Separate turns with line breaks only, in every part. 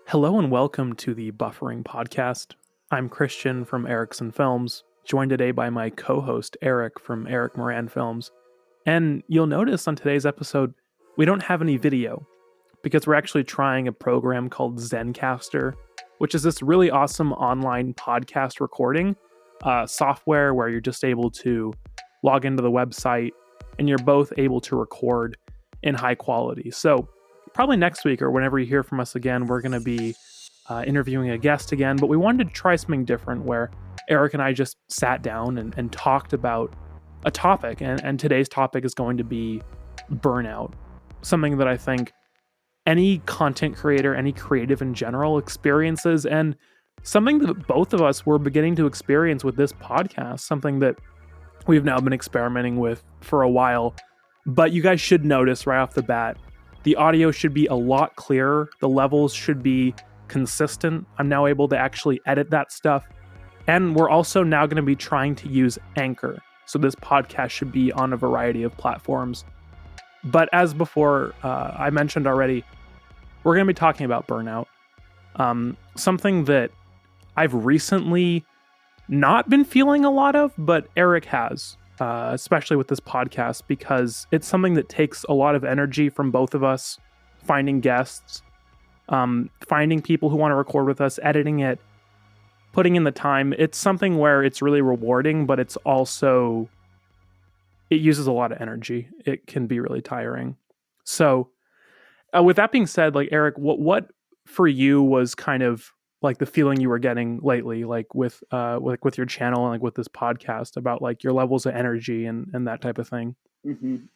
Hello and welcome to the Buffering Podcast. I'm Christian from Erickson Films, joined today by my co-host Eric from Eric Moran Films. And you'll notice on today's episode, we don't have any video because we're actually trying a program called Zencaster, which is this really awesome online podcast recording software where you're just able to log into the website and you're both able to record in high quality. So probably next week or whenever you hear from us again, we're going to be interviewing a guest again. But we wanted to try something different where Eric and I just sat down and talked about a topic. And today's topic is going to be burnout, something that I think any content creator, any creative in general experiences, and something that both of us were beginning to experience with this podcast, something that we've now been experimenting with for a while. But you guys should notice right off the bat, the audio should be a lot clearer. The levels should be consistent. I'm now able to actually edit that stuff. And we're also now going to be trying to use Anchor. So this podcast should be on a variety of platforms. But as before, I mentioned already, we're going to be talking about burnout. Something that I've recently not been feeling a lot of, but Eric has. Especially with this podcast, because it's something that takes a lot of energy from both of us, finding guests, finding people who want to record with us, editing it, putting in the time. It's something where it's really rewarding, but it's also, it uses a lot of energy. It can be really tiring. So with that being said, like Eric, what for you was kind of like the feeling you were getting lately, like with your channel and like with this podcast about like your levels of energy and that type of thing?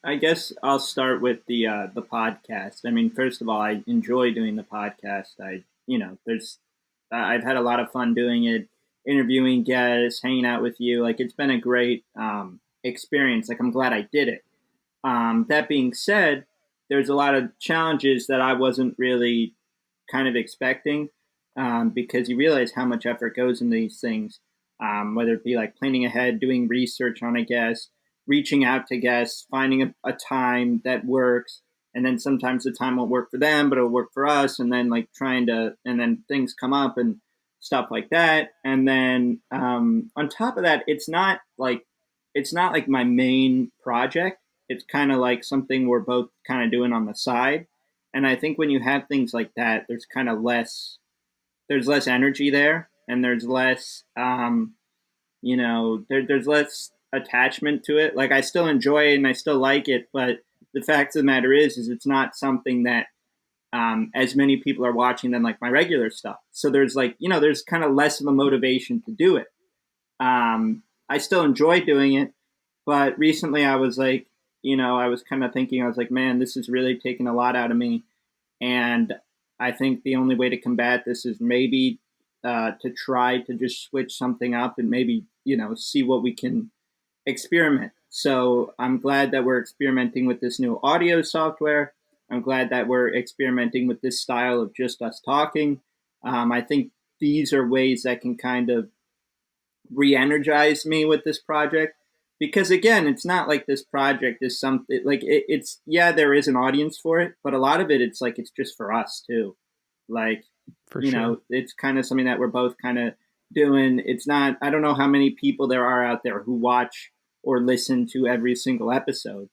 I guess I'll start with the podcast. I mean, first of all, I enjoy doing the podcast. I've had a lot of fun doing it, interviewing guests, hanging out with you. Like, it's been a great experience. Like, I'm glad I did it. That being said, there's a lot of challenges that I wasn't really kind of expecting. Because you realize how much effort goes into these things, whether it be like planning ahead, doing research on a guest, reaching out to guests, finding a time that works, and then sometimes the time won't work for them, but it'll work for us, and then like and then things come up and stuff like that. And then on top of that, it's not like my main project. It's kind of like something we're both kind of doing on the side. And I think when you have things like that, there's less energy there, and there's less, there's less attachment to it. Like, I still enjoy it and I still like it, but the fact of the matter is it's not something that as many people are watching than like my regular stuff. So there's there's kind of less of a motivation to do it. I still enjoy doing it, but recently I was like, I was kind of thinking, I was like, man, this is really taking a lot out of me. And I think the only way to combat this is maybe to try to just switch something up and maybe, see what we can experiment. So I'm glad that we're experimenting with this new audio software. I'm glad that we're experimenting with this style of just us talking. I think these are ways that can kind of re-energize me with this project. Because again, it's not like this project is something like it's there is an audience for it, but a lot of it, it's like, it's just for us too. Like,
For sure.
it's kind of something that we're both kind of doing. It's not, I don't know how many people there are out there who watch or listen to every single episode.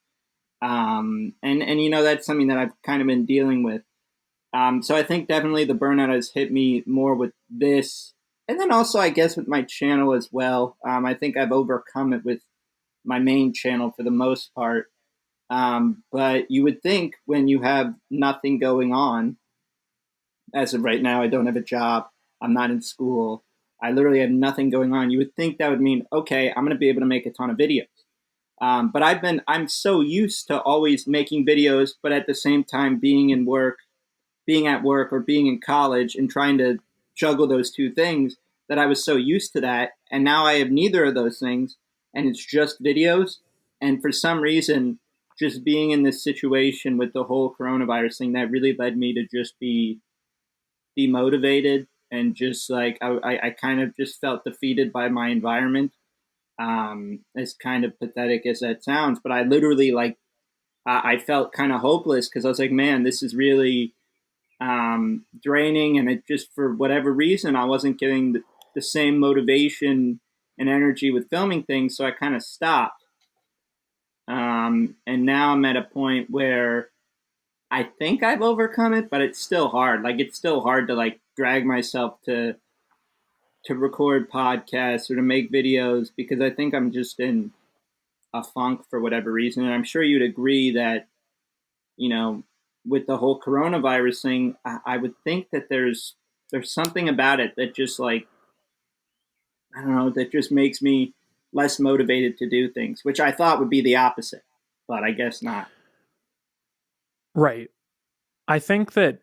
And that's something that I've kind of been dealing with. So I think definitely the burnout has hit me more with this. And then also, I guess, with my channel as well. I think I've overcome it with my main channel for the most part. But you would think when you have nothing going on, as of right now, I don't have a job, I'm not in school, I literally have nothing going on, you would think that would mean, okay, I'm going to be able to make a ton of videos. But I'm so used to always making videos, but at the same time being at work or being in college and trying to juggle those two things, that I was so used to that. And now I have neither of those things, and it's just videos. And for some reason, just being in this situation with the whole coronavirus thing, that really led me to just be demotivated, and just like I kind of just felt defeated by my environment. As kind of pathetic as that sounds, but I literally I felt kind of hopeless, because I was like, man, this is really draining, and it just, for whatever reason, I wasn't getting the same motivation and energy with filming things, so I kind of stopped. And now I'm at a point where I think I've overcome it, but it's still hard. Like, it's still hard to like drag myself to record podcasts or to make videos, because I think I'm just in a funk for whatever reason. And I'm sure you'd agree that, you know, with the whole coronavirus thing, I would think that there's something about it that just like, I don't know, that just makes me less motivated to do things, which I thought would be the opposite, but I guess not.
Right. I think that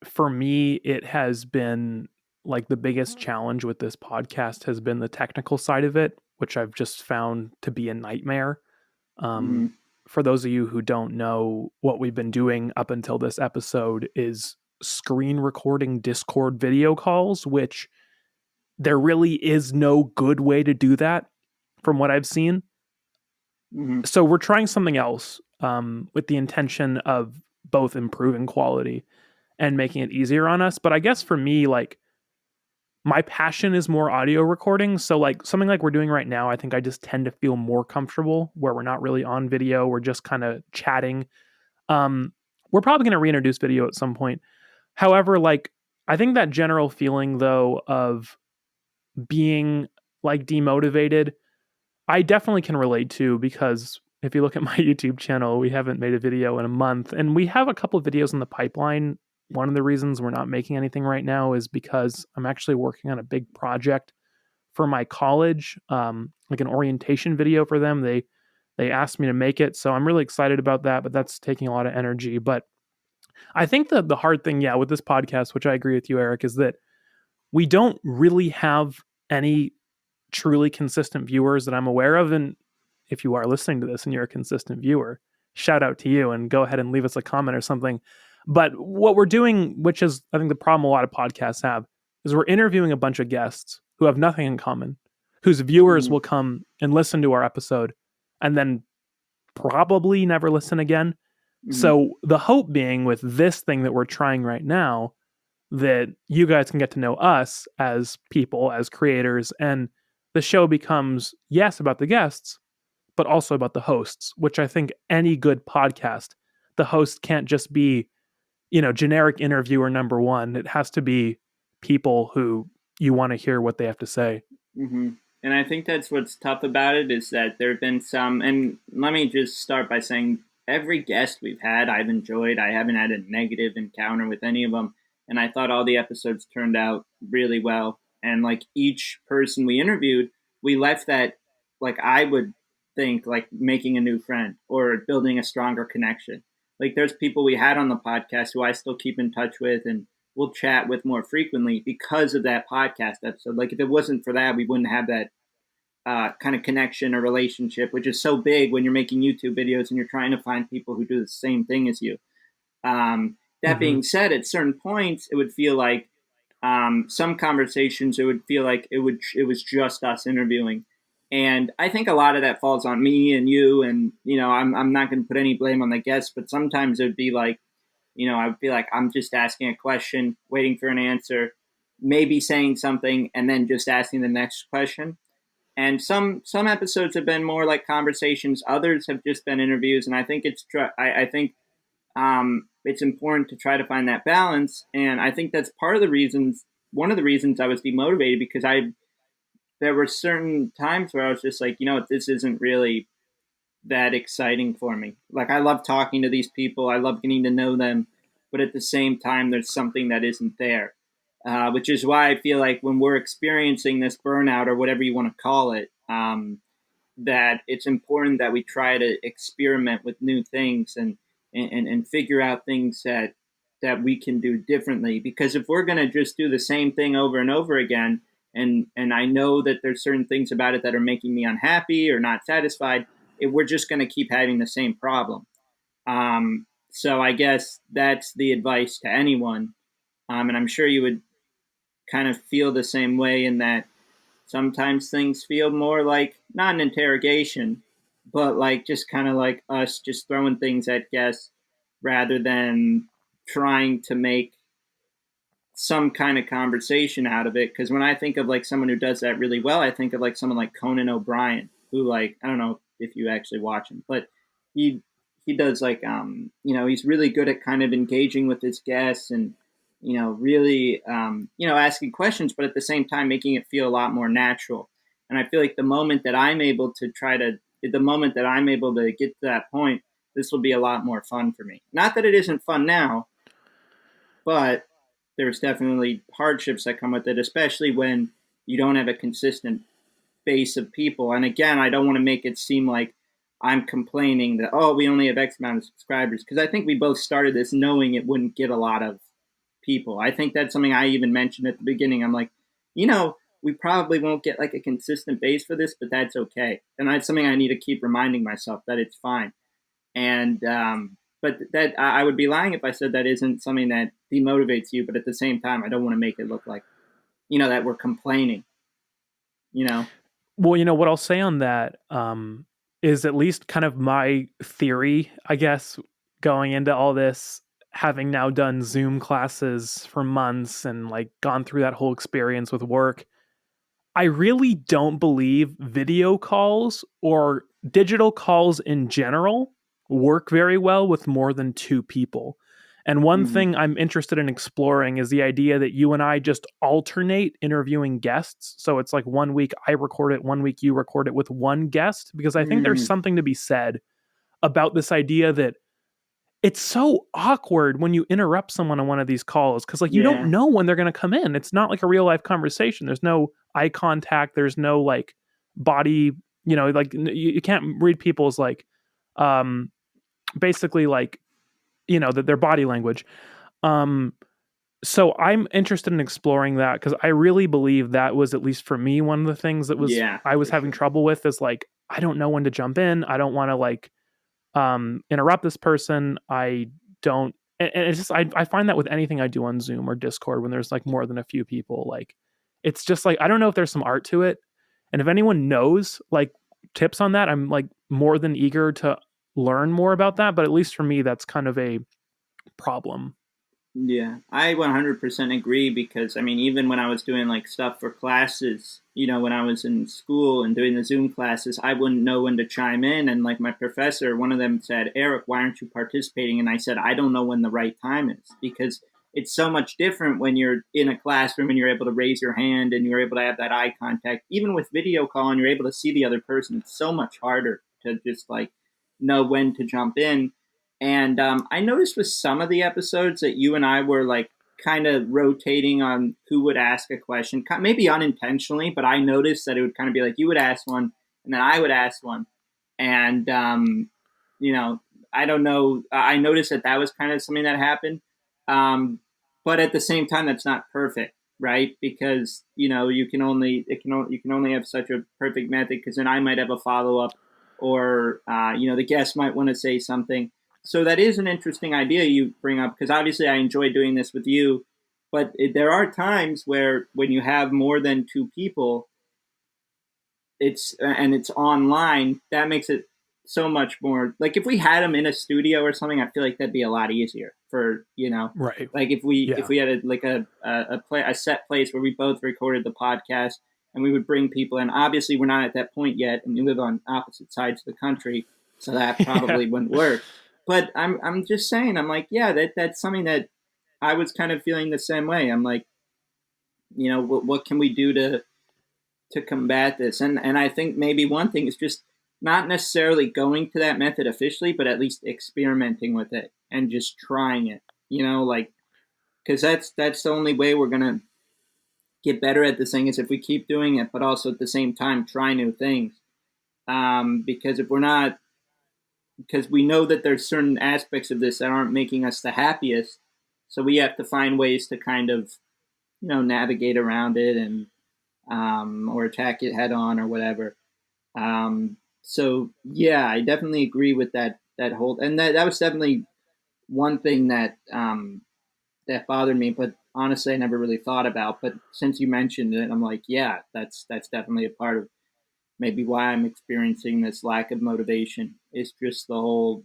for me, it has been like the biggest challenge with this podcast has been the technical side of it, which I've just found to be a nightmare.
Mm-hmm.
Um, for those of you who don't know, what we've been doing up until this episode is screen recording Discord video calls, which there really is no good way to do that from what I've seen.
Mm-hmm.
So we're trying something else with the intention of both improving quality and making it easier on us. But I guess for me, like, my passion is more audio recording. So like something like we're doing right now, I think I just tend to feel more comfortable where we're not really on video. We're just kind of chatting. We're probably going to reintroduce video at some point. However, like, I think that general feeling though of being like demotivated, I definitely can relate to, because if you look at my YouTube channel, we haven't made a video in a month, and we have a couple of videos in the pipeline. One of the reasons we're not making anything right now is because I'm actually working on a big project for my college, like an orientation video for them. They asked me to make it, so I'm really excited about that. But that's taking a lot of energy. But I think the hard thing, yeah, with this podcast, which I agree with you, Eric, is that we don't really have any truly consistent viewers that I'm aware of. And if you are listening to this and you're a consistent viewer, shout out to you and go ahead and leave us a comment or something. But what we're doing, which is I think the problem a lot of podcasts have, is we're interviewing a bunch of guests who have nothing in common, whose viewers
Mm-hmm.
will come and listen to our episode and then probably never listen again.
Mm-hmm.
So the hope being with this thing that we're trying right now, that you guys can get to know us as people, as creators, and the show becomes, yes, about the guests, but also about the hosts, which I think any good podcast, the host can't just be, generic interviewer number one. It has to be people who you want to hear what they have to say.
Mm-hmm. And I think that's what's tough about it, is that there have been some, and let me just start by saying every guest we've had, I've enjoyed. I haven't had a negative encounter with any of them. And I thought all the episodes turned out really well. And like each person we interviewed, we left that, like, I would think, like making a new friend or building a stronger connection. Like, there's people we had on the podcast who I still keep in touch with, and we'll chat with more frequently because of that podcast episode. Like, if it wasn't for that, we wouldn't have that kind of connection or relationship, which is so big when you're making YouTube videos and you're trying to find people who do the same thing as you. That
Mm-hmm.
being said, at certain points, it would feel like some conversations, it would feel like it was just us interviewing. And I think a lot of that falls on me and you. And, I'm not going to put any blame on the guests, but sometimes it would be like, I would feel like I'm just asking a question, waiting for an answer, maybe saying something, and then just asking the next question. And some episodes have been more like conversations. Others have just been interviews. And I think I think it's important to try to find that balance. And I think that's one of the reasons I was demotivated, because there were certain times where I was just like, this isn't really that exciting for me. Like, I love talking to these people. I love getting to know them. But at the same time, there's something that isn't there, which is why I feel like when we're experiencing this burnout, or whatever you want to call it, that it's important that we try to experiment with new things, and figure out things that we can do differently. Because if we're going to just do the same thing over and over again, and I know that there's certain things about it that are making me unhappy or not satisfied, we're just going to keep having the same problem. So I guess that's the advice to anyone. And I'm sure you would kind of feel the same way, in that sometimes things feel more like not an interrogation, but like just kind of like us just throwing things at guests, rather than trying to make some kind of conversation out of it. Because when I think of like someone who does that really well, I think of like someone like Conan O'Brien, who, like, I don't know if you actually watch him, but he he does like he's really good at kind of engaging with his guests and really asking questions, but at the same time making it feel a lot more natural. And I feel like the moment that I'm able to get to that point, this will be a lot more fun for me. Not that it isn't fun now, but there's definitely hardships that come with it, especially when you don't have a consistent base of people. And again, I don't want to make it seem like I'm complaining that, oh, we only have X amount of subscribers, because I think we both started this knowing it wouldn't get a lot of people. I think that's something I even mentioned at the beginning. I'm like, we probably won't get like a consistent base for this, but that's okay. And that's something I need to keep reminding myself that it's fine. And but that I would be lying if I said that isn't something that demotivates you. But at the same time, I don't want to make it look like that we're complaining. You know.
Well, what I'll say on that is at least kind of my theory, I guess, going into all this, having now done Zoom classes for months and like gone through that whole experience with work. I really don't believe video calls or digital calls in general work very well with more than two people. And one
Mm-hmm.
thing I'm interested in exploring is the idea that you and I just alternate interviewing guests. So it's like 1 week I record it, 1 week you record it with one guest, because I think there's
Mm-hmm.
something to be said about this idea that it's so awkward when you interrupt someone on one of these calls, because like you don't
Yeah.
know when they're going to come in. It's not like a real life conversation. There's no eye contact. There's no like body, like you can't read people's like um basically like their body language. um so I'm interested in exploring that, because I really believe that was, at least for me, one of the things that was
Yeah.
I was
For
having
sure.
trouble with, is like I don't know when to jump in. I don't want to like interrupt this person. I don't, and it's just, I find that with anything I do on Zoom or Discord, when there's like more than a few people, like it's just like, I don't know if there's some art to it. And if anyone knows like tips on that, I'm like more than eager to learn more about that. But at least for me, that's kind of a problem.
Yeah, I 100% agree, because I mean, even when I was doing like stuff for classes, when I was in school and doing the Zoom classes, I wouldn't know when to chime in. And like my professor, one of them said, Eric, why aren't you participating? And I said, I don't know when the right time is, because it's so much different when you're in a classroom and you're able to raise your hand and you're able to have that eye contact. Even with video call and you're able to see the other person, it's so much harder to just like know when to jump in. And I noticed with some of the episodes that you and I were like kind of rotating on who would ask a question, maybe unintentionally, but I noticed that it would kind of be like you would ask one and then I would ask one. And, you know, I don't know. I noticed that that was kind of something that happened. Um, but at the same time, that's not perfect, right? Because, you can only have such a perfect method, because then I might have a follow up, or, the guest might want to say something. So that is an interesting idea you bring up, because obviously I enjoy doing this with you, but there are times where when you have more than two people, it's online, that makes it so much more like, if we had them in a studio or something, I feel like that'd be a lot easier for
Right.
like if
Yeah.
we had a set place where we both recorded the podcast and we would bring people in. Obviously we're not at that point yet, and we live on opposite sides of the country, so that
Yeah.
probably wouldn't work. But I'm just saying, I'm like, yeah, that's something that I was kind of feeling the same way. I'm like, what can we do to combat this? And I think maybe one thing is just not necessarily going to that method officially, but at least experimenting with it and just trying it. Like, because that's the only way we're gonna get better at this thing, is if we keep doing it, but also at the same time try new things. Because if we're not, because we know that there's certain aspects of this that aren't making us the happiest, so we have to find ways to kind of navigate around it, and or attack it head on or whatever. So yeah, I definitely agree with that whole, and that was definitely one thing that bothered me, but honestly I never really thought about. But since you mentioned it, I'm like, yeah, that's definitely a part of maybe why I'm experiencing this lack of motivation. It's just the whole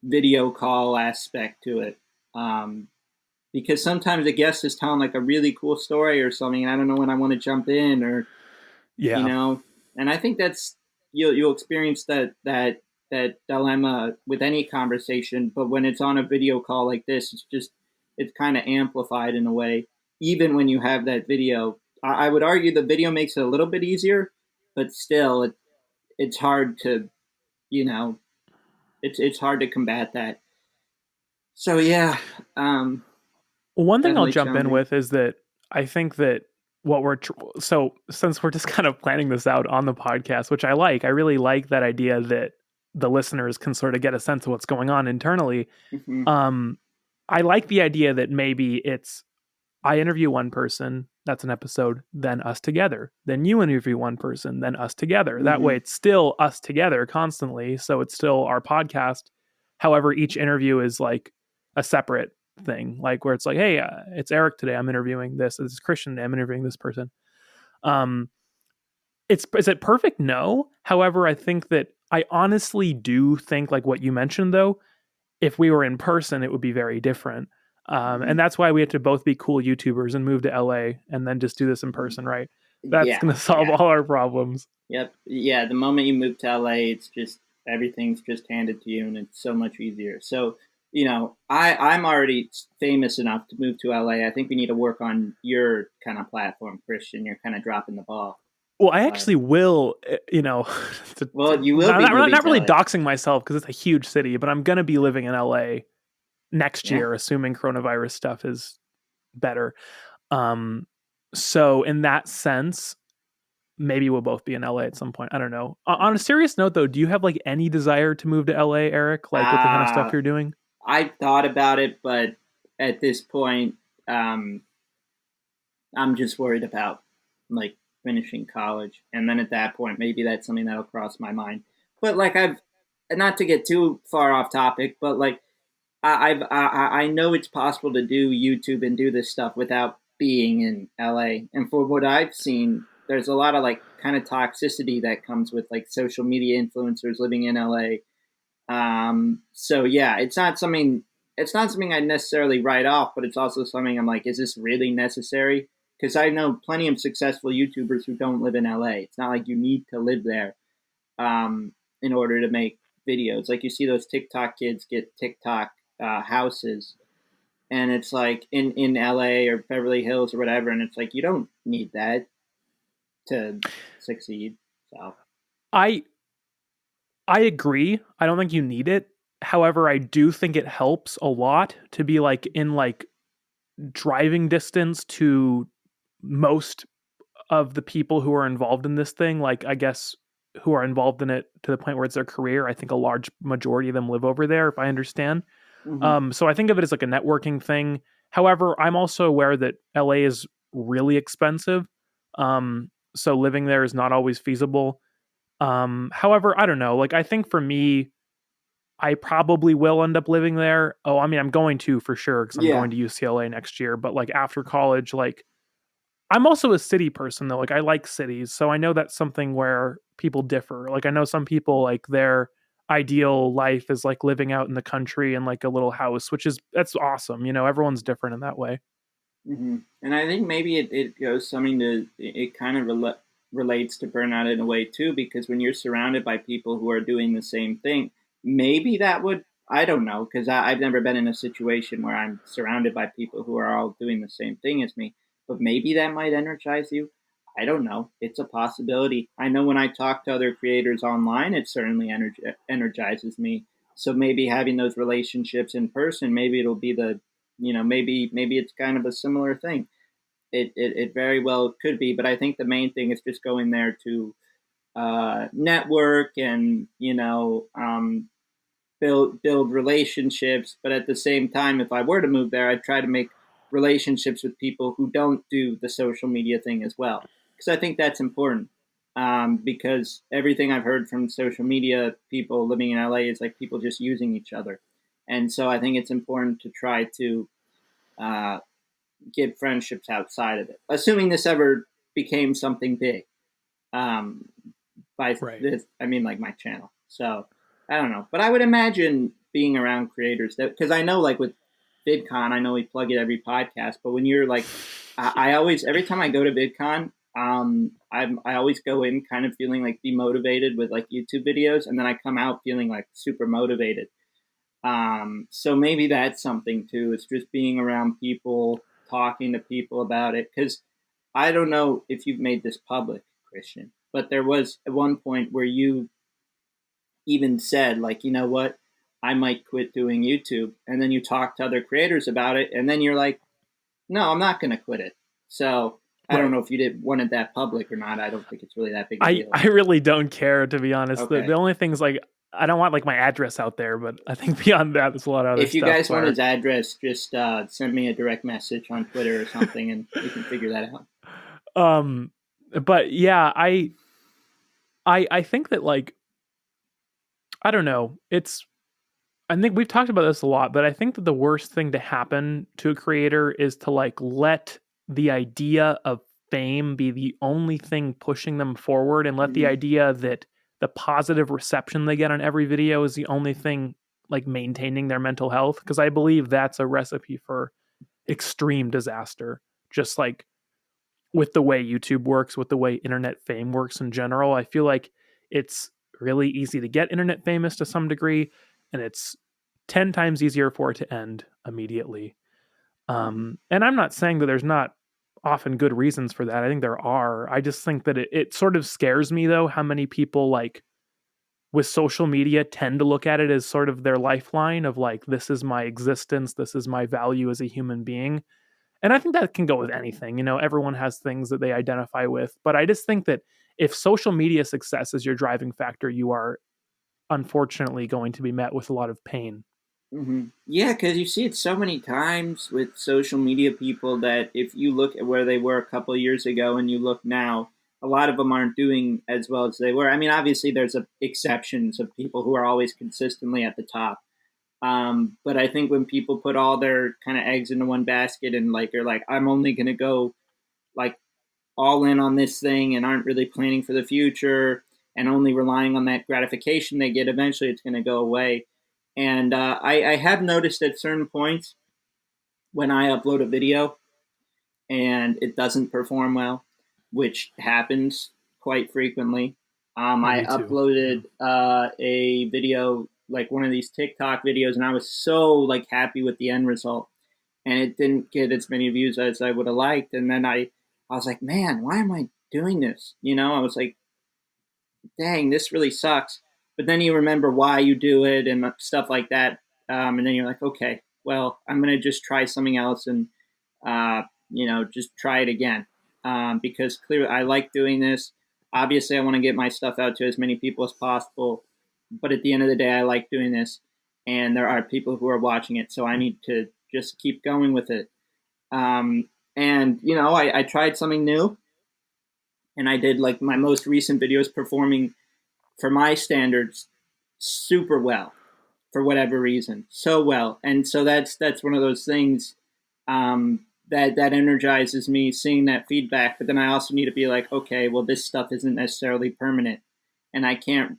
video call aspect to it. Um, because sometimes a guest is telling like a really cool story or something, and I don't know when I want to jump in, or you
Yeah.
know, and I think that's you'll experience that dilemma with any conversation, but when it's on a video call like this, it's kind of amplified in a way. Even when you have that video, I would argue the video makes it a little bit easier, but still, it's hard to you know it's hard to combat that. So yeah,
One thing I'll
definitely
jump in
challenging.
with is that I think that what so since we're just kind of planning this out on the podcast, which I really like that idea that the listeners can sort of get a sense of what's going on internally.
Hmm.
Um, I like the idea that maybe it's I interview one person, that's an episode, then us together. Then you interview one person, then us together. That way
Hmm.
it's still us together constantly. So it's still our podcast. However, each interview is like a separate thing, like where it's like, hey, it's Eric today. I'm interviewing this. It's Christian today. I'm interviewing this person. Um, is it perfect? No. However, I think that I honestly do think like what you mentioned though, if we were in person, it would be very different.
Hmm.
And that's why we have to both be cool YouTubers and move to LA and then just do this in person, right? That's
Yeah,
going to solve
yeah.
all our problems.
Yep. Yeah, the moment you move to LA, it's just everything's just handed to you and it's so much easier. So, I'm already famous enough to move to LA. I think we need to work on your kind of platform, Christian. You're kind of dropping the ball.
Well, I
But
actually will,
well, you will be
not,
moving
not
to
really
LA.
doxing myself because it's a huge city, but I'm going to be living in LA next
Yeah.
year, assuming coronavirus stuff is better. Um, so in that sense, maybe we'll both be in LA at some point. I don't know. On a serious note, though, do you have like any desire to move to LA, Eric? Like with the kind of stuff
Uh
you're doing?
I thought about it, but at this point, um, I'm just worried about like finishing college, and then at that point, maybe that's something that'll cross my mind. But like I've, not to get too far off topic, but like I know it's possible to do YouTube and do this stuff without being in LA. And for what I've seen, there's a lot of like kind of toxicity that comes with like social media influencers living in LA. So yeah, it's not something I necessarily write off, but it's also something I'm like, is this really necessary? Because I know plenty of successful YouTubers who don't live in LA. It's not like you need to live there in order to make videos. Like you see those TikTok kids get TikTok houses, and it's like in LA or Beverly Hills or whatever, and it's like you don't need that to succeed. So
I I agree. I don't think you need it. However, I do think it helps a lot to be like in like driving distance to most of the people who are involved in this thing. Like I guess who are involved in it to the point where it's their career. I think a large majority of them live over there, if I understand.
mm-hmm.
So I think of it as like a networking thing. However, I'm also aware that LA is really expensive. So living there is not always feasible. However, I don't know. Like I think for me, I probably will end up living there. Oh, I mean, I'm going to for sure because I'm
Yeah.
going to UCLA next year. But like after college, like I'm also a city person though. Like I like cities, so I know that's something where people differ. Like I know some people like their ideal life is like living out in the country in like a little house, which is that's awesome. You know, everyone's different in that way.
Mm-hmm. And I think maybe it goes something to it kind of relates to burnout in a way too, because when you're surrounded by people who are doing the same thing, maybe that would, I don't know, because I've never been in a situation where I'm surrounded by people who are all doing the same thing as me, but maybe that might energize you. I don't know. It's a possibility. I know when I talk to other creators online, it certainly energizes me. So maybe having those relationships in person, maybe it'll be maybe it's kind of a similar thing. It very well could be, but I think the main thing is just going there to network and build relationships. But at the same time, if I were to move there, I'd try to make relationships with people who don't do the social media thing as well, because I think that's important. Because everything I've heard from social media people living in LA is like people just using each other, and so I think it's important to try to uh, get friendships outside of it, assuming this ever became something big. Um, by
Right.
this, I mean like my channel. So I don't know, but I would imagine being around creators that, because I know like with VidCon, I know we plug it every podcast, but when you're like, I always, every time I go to VidCon, I always go in kind of feeling like demotivated with like YouTube videos, and then I come out feeling like super motivated. So maybe that's something too. It's just being around people, talking to people about it. Because I don't know if you've made this public, Christian, but there was at one point where you even said, like, you know what, I might quit doing YouTube. And then you talk to other creators about it. And then you're like, no, I'm not going to quit it. So I don't
Right.
know if you wanted that public or not. I don't think it's really that big a
I
deal.
I really don't care, to be honest. The
Okay.
only things like I don't want like my address out there, but I think beyond that, there's a lot of other
If you
stuff
guys want
where
his address, just send me a direct message on Twitter or something, and we can figure that out.
um but yeah, I think that like I don't know. I think we've talked about this a lot, but I think that the worst thing to happen to a creator is to like let the idea of fame be the only thing pushing them forward and let the
Mm-hmm.
idea that the positive reception they get on every video is the only thing like maintaining their mental health. Because I believe that's a recipe for extreme disaster. Just like with the way YouTube works, with the way internet fame works in general. I feel like it's really easy to get internet famous to some degree, and it's 10 times easier for it to end immediately.
Mm-hmm.
And I'm not saying that there's not often good reasons for that. I think there are. I just think that it sort of scares me, though, how many people, like, with social media tend to look at it as sort of their lifeline of like, this is my existence, this is my value as a human being. And I think that can go with anything. You know, everyone has things that they identify with. But I just think that if social media success is your driving factor, you are unfortunately going to be met with a lot of pain.
Mm-hmm. Yeah, because you see it so many times with social media people that if you look at where they were a couple of years ago and you look now, a lot of them aren't doing as well as they were. I mean, obviously, there's exceptions of people who are always consistently at the top. But I think when people put all their kind of eggs into one basket and like are like, I'm only going to go like all in on this thing and aren't really planning for the future and only relying on that gratification they get, eventually it's going to go away. And I have noticed at certain points when I upload a video and it doesn't perform well, which happens quite frequently.
Yeah,
I
me too. Yeah.
uploaded a video, like one of these TikTok videos, and I was so like happy with the end result, and it didn't get as many views as I would have liked. And then I was like, man, why am I doing this? You know, I was like, dang, this really sucks. But then you remember why you do it and stuff like that. And then you're like, okay, well, I'm going to just try something else and, uh, just try it again. Because clearly I like doing this. Obviously, I want to get my stuff out to as many people as possible. But at the end of the day, I like doing this. And there are people who are watching it. So I need to just keep going with it. And, I tried something new. And I did like my most recent videos performing for my standards super well for whatever reason, so well. And so that's one of those things that energizes me, seeing that feedback. But then I also need to be like, okay, well, this stuff isn't necessarily permanent, and I can't,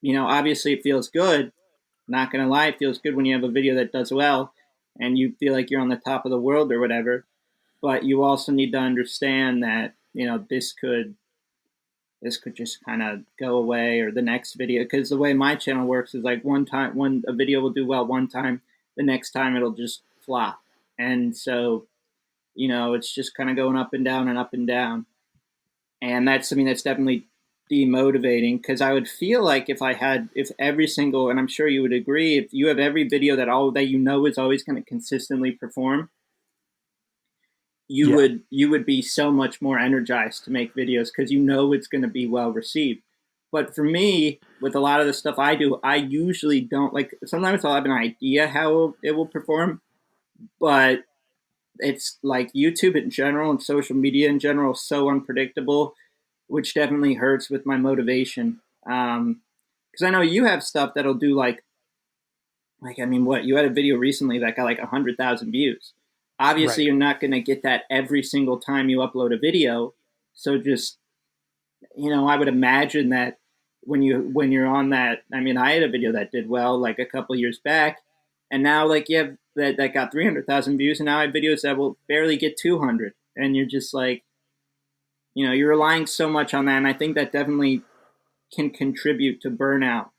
obviously it feels good. Not gonna lie, it feels good when you have a video that does well and you feel like you're on the top of the world or whatever. But you also need to understand that this could just kind of go away, or the next video, because the way my channel works is like one a video will do well one time, the next time it'll just flop. And so it's just kind of going up and down and up and down. And that's something that's definitely demotivating, because I would feel like if every single, and I'm sure you would agree, if you have every video that is always going to consistently perform, you
Yeah.
would be so much more energized to make videos because it's going to be well received. But for me, with a lot of the stuff I do, I usually don't like. Sometimes I'll have an idea how it will perform, but it's like YouTube in general and social media in general is so unpredictable, which definitely hurts with my motivation. Because I know you have stuff that'll do like, I mean, what, you had a video recently that got like 100,000 views. Obviously,
Right.
you're not going to get that every single time you upload a video. So just, I would imagine that when you're on that, I mean, I had a video that did well like a couple years back, and now like you have that got 300,000 views, and now I have videos that will barely get 200. And you're just like, you're relying so much on that, and I think that definitely can contribute to burnout.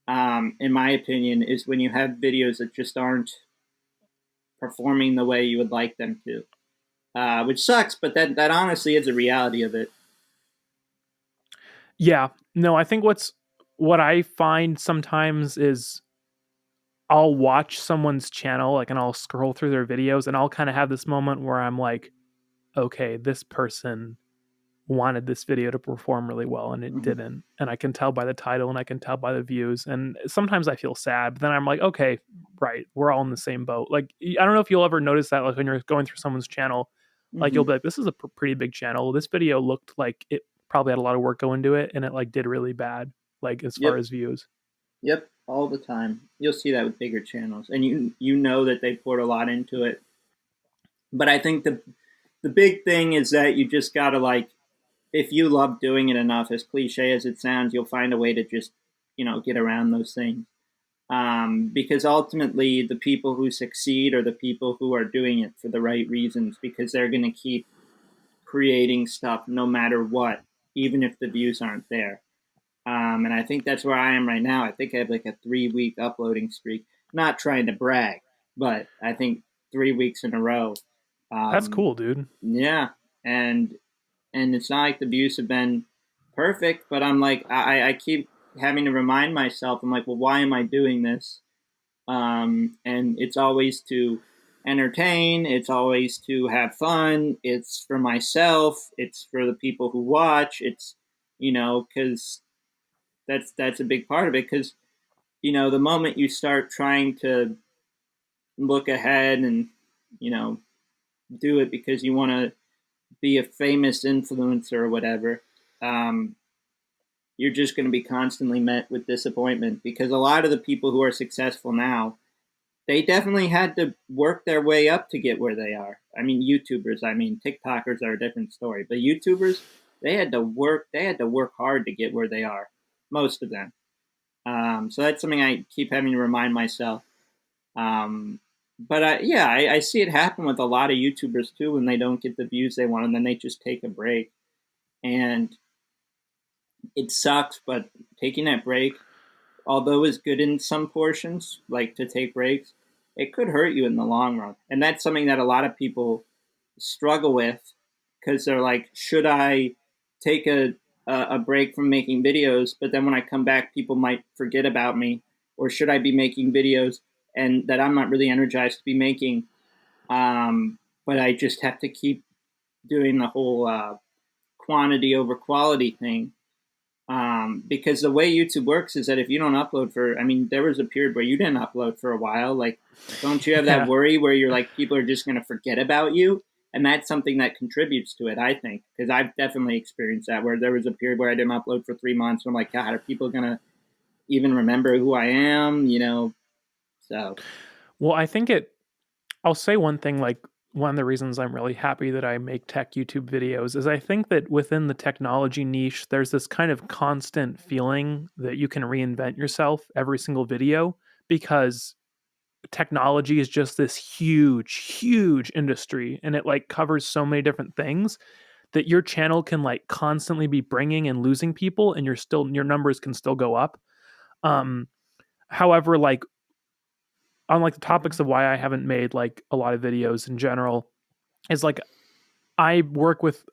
In my opinion, is when you have videos that just aren't performing the way you would like them to, which sucks. But that honestly is a reality of it.
Yeah. No, I think what I find sometimes is I'll watch someone's channel, like, and I'll scroll through their videos, and I'll kind of have this moment where I'm like, okay, this person wanted this video to perform really well and it
Mm-hmm.
didn't. And I can tell by the title and I can tell by the views. And sometimes I feel sad, but then I'm like, okay, right, we're all in the same boat. Like, I don't know if you'll ever notice that, like, when you're going through someone's channel, like, you'll
Mm-hmm.
be like, this is a pretty big channel. This video looked like it probably had a lot of work going into it and it like did really bad, like as far
Yep.
as views.
Yep. All the time. You'll see that with bigger channels, and you know that they poured a lot into it. But I think the big thing is that you just gotta, like, if you love doing it enough, as cliche as it sounds, you'll find a way to just get around those things. Because ultimately, the people who succeed are the people who are doing it for the right reasons, because they're going to keep creating stuff no matter what, even if the views aren't there. And I think that's where I am right now. I think I have like a 3 week uploading streak. Not trying to brag, but I think 3 weeks in a row.
That's
Um,
cool, dude.
yeah, and it's not like the views have been perfect, but I'm like, I keep having to remind myself. I'm like, well, why am I doing this? And it's always to entertain. It's always to have fun. It's for myself. It's for the people who watch. It's because that's a big part of it. Because the moment you start trying to look ahead and you know do it because you want to be a famous influencer or whatever, um, you're just going to be constantly met with disappointment, because a lot of the people who are successful now, they definitely had to work their way up to get where they are. I mean, YouTubers, I mean, TikTokers are a different story, but YouTubers, they had to work hard to get where they are, most of them. So that's something I keep having to remind myself. Um, but yeah, I see it happen with a lot of YouTubers too when they don't get the views they want, and then they just take a break. And it sucks, but taking that break, although is good in some portions, like to take breaks, it could hurt you in the long run. And that's something that a lot of people struggle with, because they're like, should I take a break from making videos? But then when I come back, people might forget about me. Or should I be making videos and that I'm not really energized to be making? But I just have to keep doing the whole quantity over quality thing, because the way YouTube works is that if you don't upload for, I mean, there was a period where you didn't upload for a while. Like, don't you have that
Yeah.
worry where you're like, people are just going to forget about you? And that's something that contributes to it, I think, because I've definitely experienced that, where there was a period where I didn't upload for 3 months. And I'm like, God, are people going to even remember who I am? So.
Well, I'll say one thing, like, one of the reasons I'm really happy that I make tech YouTube videos is I think that within the technology niche, there's this kind of constant feeling that you can reinvent yourself every single video, because technology is just this huge, huge industry and it like covers so many different things that your channel can like constantly be bringing and losing people and your numbers can still go up. Um, However, like, on like the topics of why I haven't made like a lot of videos in general is like I work with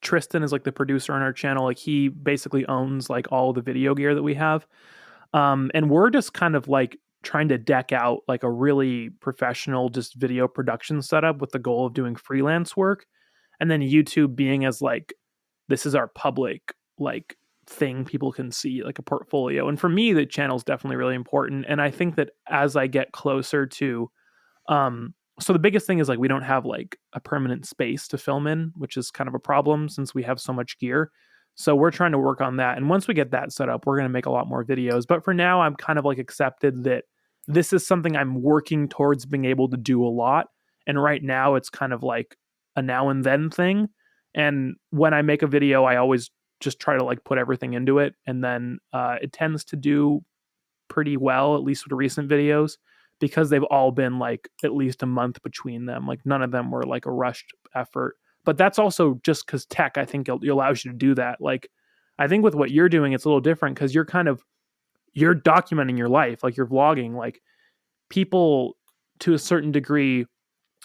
Tristan is like the producer on our channel. Like, he basically owns like all the video gear that we have. And we're just kind of like trying to deck out like a really professional just video production setup with the goal of doing freelance work. And then YouTube being as like, this is our public like thing people can see, like a portfolio. And for me, the channel is definitely really important. And I think that as I get closer to so the biggest thing is like we don't have like a permanent space to film in, which is kind of a problem since we have so much gear. So we're trying to work on that. And once we get that set up, we're going to make a lot more videos. But for now, I'm kind of like accepted that this is something I'm working towards being able to do a lot. And right now it's kind of like a now and then thing. And when I make a video, I always just try to like put everything into it. And then it tends to do pretty well, at least with the recent videos, because they've all been like at least a month between them. Like none of them were like a rushed effort. But that's also just because tech, I think, it allows you to do that. Like, I think with what you're doing, it's a little different because you're documenting your life, like you're vlogging. Like people, to a certain degree,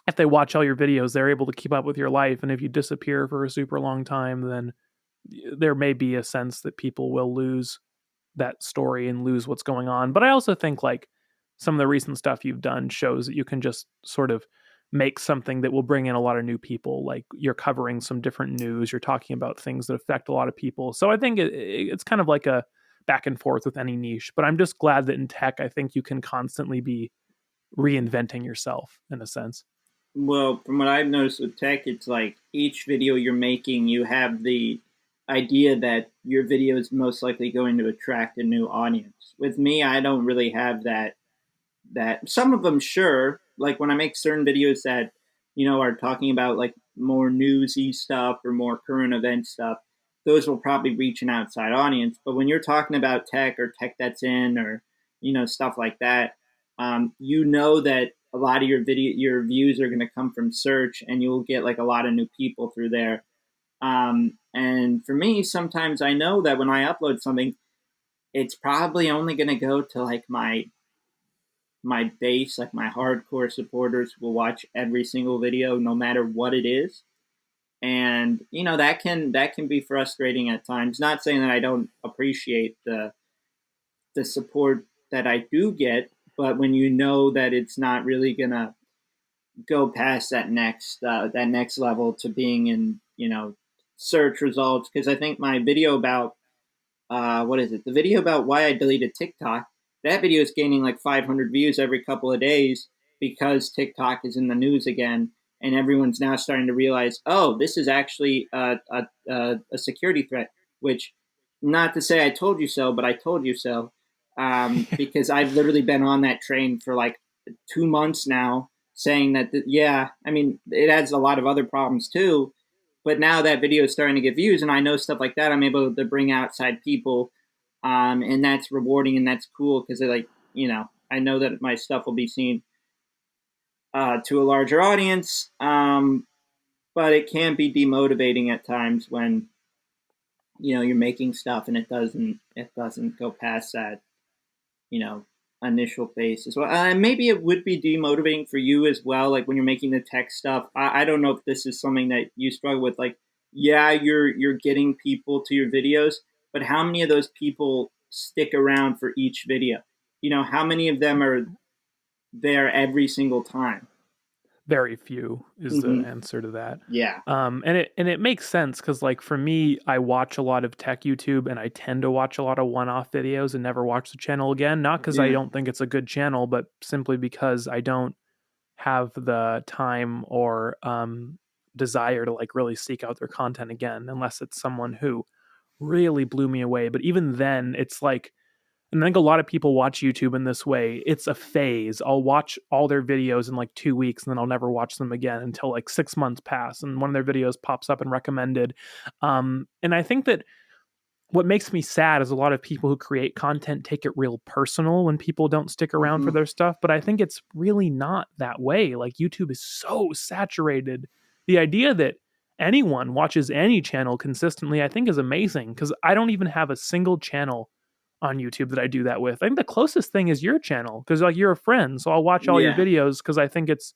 if they watch all your videos, they're able to keep up with your life. And if you disappear for a super long time, then there may be a sense that people will lose that story and lose what's going on. But I also think like some of the recent stuff you've done shows that you can just sort of make something that will bring in a lot of new people. Like you're covering some different news, you're talking about things that affect a lot of people. So I think it's kind of like a back and forth with any niche. But I'm just glad that in tech, I think you can constantly be reinventing yourself in a sense.
Well, from what I've noticed with tech, it's like each video you're making, you have the idea that your video is most likely going to attract a new audience. With me, I don't really have that. Some of them, sure, like when I make certain videos that are talking about like more newsy stuff or more current event stuff, those will probably reach an outside audience. But when you're talking about tech or tech that's in, or stuff like that, that a lot of your views are going to come from search, and you'll get like a lot of new people through there. And for me, sometimes I know that when I upload something, it's probably only going to go to like my base, like my hardcore supporters will watch every single video, no matter what it is. And that can be frustrating at times. Not saying that I don't appreciate the support that I do get, but when you know that it's not really gonna go past that next level to being in search results, because I think my video about what is it? The video about why I deleted TikTok. That video is gaining like 500 views every couple of days because TikTok is in the news again, and everyone's now starting to realize, oh, this is actually a security threat. Which, not to say I told you so, but I told you so, because I've literally been on that train for like 2 months now, saying that yeah, I mean, it has a lot of other problems too, but now that video is starting to get views, and I know stuff like that, I'm able to bring outside people, and that's rewarding and that's cool because I know that my stuff will be seen to a larger audience. But it can be demotivating at times when you're making stuff and it doesn't go past that you know initial phase as well. And maybe it would be demotivating for you as well, like when you're making the tech stuff. I don't know if this is something that you struggle with. Like, yeah, you're getting people to your videos, but how many of those people stick around for each video? How many of them are there every single time?
Very few is the
Hmm.
answer to that.
Yeah.
And it makes sense because like for me, I watch a lot of tech YouTube and I tend to watch a lot of one-off videos and never watch the channel again. Not because I
Yeah.
don't think it's a good channel, but simply because I don't have the time or desire to like really seek out their content again, unless it's someone who really blew me away. But even then, it's like, and I think a lot of people watch YouTube in this way. It's a phase. I'll watch all their videos in like 2 weeks and then I'll never watch them again until like 6 months pass and one of their videos pops up and recommended. And I think that what makes me sad is a lot of people who create content take it real personal when people don't stick around for
Hmm.
their stuff. But I think it's really not that way. Like YouTube is so saturated. The idea that anyone watches any channel consistently, I think is amazing because I don't even have a single channel on YouTube that I do that with. I think the closest thing is your channel because like you're a friend. So I'll watch all your
Yeah.
videos because I think it's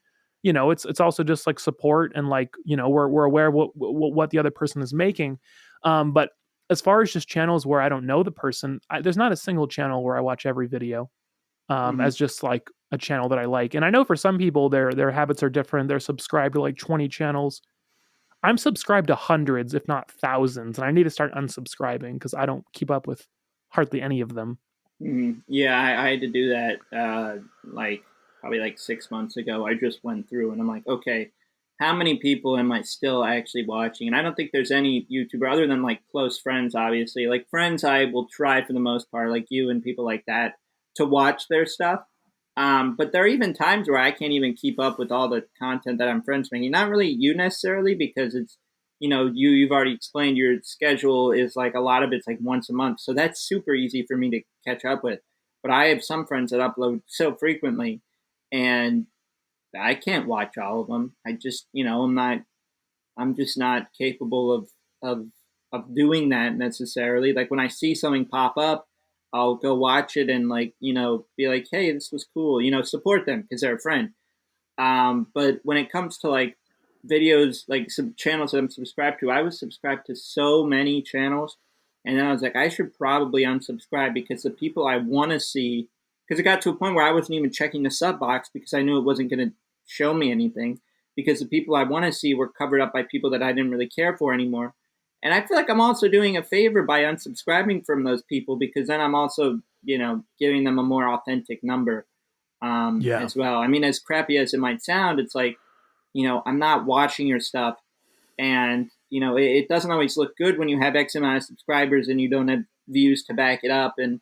also just like support and like, we're aware of what the other person is making. But as far as just channels where I don't know the person, there's not a single channel where I watch every video
Hmm.
as just like a channel that I like. And I know for some people their habits are different. They're subscribed to like 20 channels. I'm subscribed to hundreds, if not thousands, and I need to start unsubscribing because I don't keep up with hardly any of them.
Yeah, I had to do that like probably like 6 months ago. I just went through and I'm like, okay, how many people am I still actually watching? And I don't think there's any YouTuber other than like close friends, obviously. Like friends, I will try for the most part, like you and people like that, to watch their stuff. But there are even times where I can't even keep up with all the content that I'm friends making. Not really you necessarily, because it's you've already explained your schedule is like a lot of it's like once a month, so that's super easy for me to catch up with. But I have some friends that upload so frequently, and I can't watch all of them. I just, I'm just not capable of of doing that necessarily. Like when I see something pop up, I'll go watch it and like, be like, hey, this was cool. Support them because they're a friend. But when it comes to like videos, like some channels that I'm subscribed to, I was subscribed to so many channels, and then I was like, I should probably unsubscribe because the people I want to see, because it got to a point where I wasn't even checking the sub box because I knew it wasn't going to show me anything because the people I want to see were covered up by people that I didn't really care for anymore. And I feel like I'm also doing a favor by unsubscribing from those people because then I'm also, giving them a more authentic number
Yeah.
as well. I mean, as crappy as it might sound, it's like, I'm not watching your stuff. And, it doesn't always look good when you have X amount of subscribers and you don't have views to back it up. And,